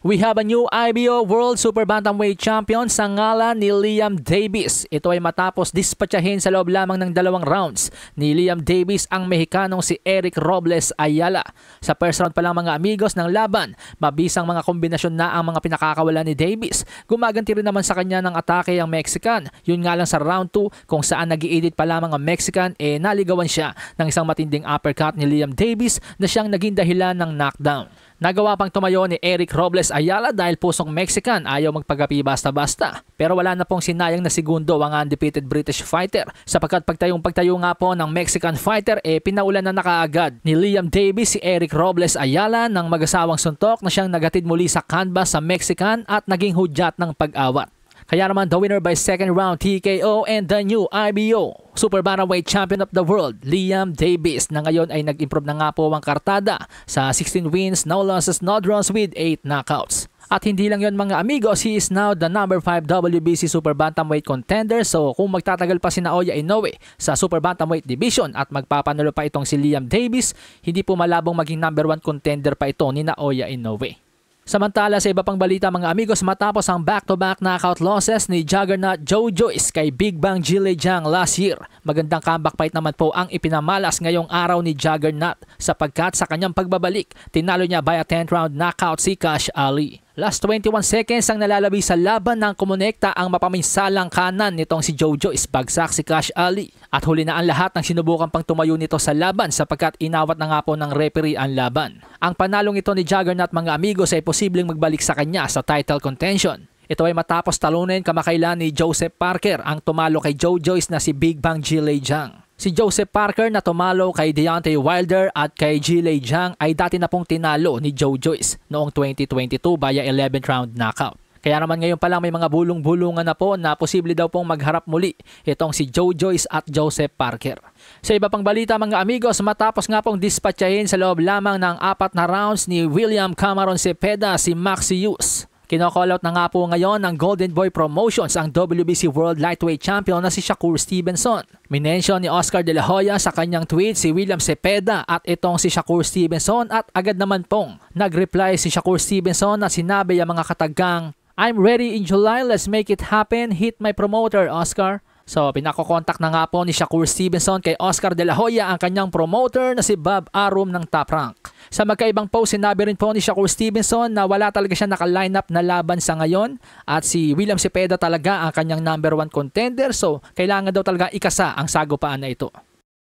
We have a new IBO World Super Bantamweight Champion sa ngalan ni Liam Davis. Ito ay matapos dispatchahin sa loob lamang ng 2 rounds ni Liam Davis ang Mexicanong si Eric Robles Ayala. Sa first round pa lang mga amigos ng laban, mabisang mga kombinasyon na ang mga pinakakawalan ni Davis. Gumaganti rin naman sa kanya ng atake ang Mexican. Yun nga lang sa round 2 kung saan nag-i-edit pa lamang ang Mexican naligawan siya ng isang matinding uppercut ni Liam Davis na siyang naging dahilan ng knockdown. Nagawa pang tumayo ni Eric Robles Ayala dahil pusong Mexican ayaw magpagapi basta-basta. Pero wala na pong sinayang na segundo ang undefeated British fighter sapagkat pagtayo nga po ng Mexican fighter pinaulan na nakaagad ni Liam Davis si Eric Robles Ayala ng mag-asawang suntok na siyang nagatid muli sa canvas sa Mexican at naging hudyat ng pag-awat. Kaya naman the winner by second round TKO and the new IBO Super Bantamweight Champion of the World, Liam Davis, na ngayon ay nag-improve na nga po ang kartada sa 16 wins, no losses, no draws with 8 knockouts. At hindi lang yon mga amigos, he is now the number 5 WBC Super Bantamweight contender. So kung magtatagal pa si Naoya Inoue sa Super Bantamweight Division at magpapanalo pa itong si Liam Davis, hindi po malabong maging number 1 contender pa ito ni Naoya Inoue. Samantala sa iba pang balita mga amigos, matapos ang back-to-back knockout losses ni Juggernaut Joe Joyce kay Big Bang Jilei Zhang last year, magandang comeback fight naman po ang ipinamalas ngayong araw ni Juggernaut sapagkat sa kanyang pagbabalik, tinalo niya via 10th round knockout si Cash Ali. Last 21 seconds ang nalalabi sa laban ng kumonekta ang mapaminsalang kanan nitong si Joe Joyce, bagsak si Cash Ali. At huli na ang lahat ng sinubukan pang tumayo nito sa laban sapagkat inawat na nga po ng referee ang laban. Ang panalong ito ni Juggernaut mga amigos ay posibleng magbalik sa kanya sa title contention. Ito ay matapos talunin kamakailan ni Joseph Parker ang tumalo kay Joe Joyce na si Big Bang Jilei Zhang. Si Joseph Parker na tumalo kay Deontay Wilder at kay Jilei Zhang ay dati na pong tinalo ni Joe Joyce noong 2022 via 11th round knockout. Kaya naman ngayon pa lang may mga bulong-bulungan na po na posible daw pong magharap muli itong si Joe Joyce at Joseph Parker. Sa iba pang balita mga amigos, matapos nga pong dispatchahin sa loob lamang ng 4 na rounds ni William Cameron Cepeda si Maxi Hughes. Kino-call out na nga po ngayon ng Golden Boy Promotions ang WBC World Lightweight Champion na si Shakur Stevenson. Minention ni Oscar De La Hoya sa kanyang tweet si William Cepeda at itong si Shakur Stevenson at agad naman pong nag-reply si Shakur Stevenson na sinabi ang mga katagang, "I'm ready in July, let's make it happen, hit my promoter, Oscar." So pinakokontak na nga po ni Shakur Stevenson kay Oscar De La Hoya ang kanyang promoter na si Bob Arum ng Top Rank. Sa magkaibang post, sinabi rin po ni Shakur Stevenson na wala talaga siya naka-line up na laban sa ngayon at si William Cepeda talaga ang kanyang number 1 contender, so kailangan daw talaga ikasa ang sagupaan na ito.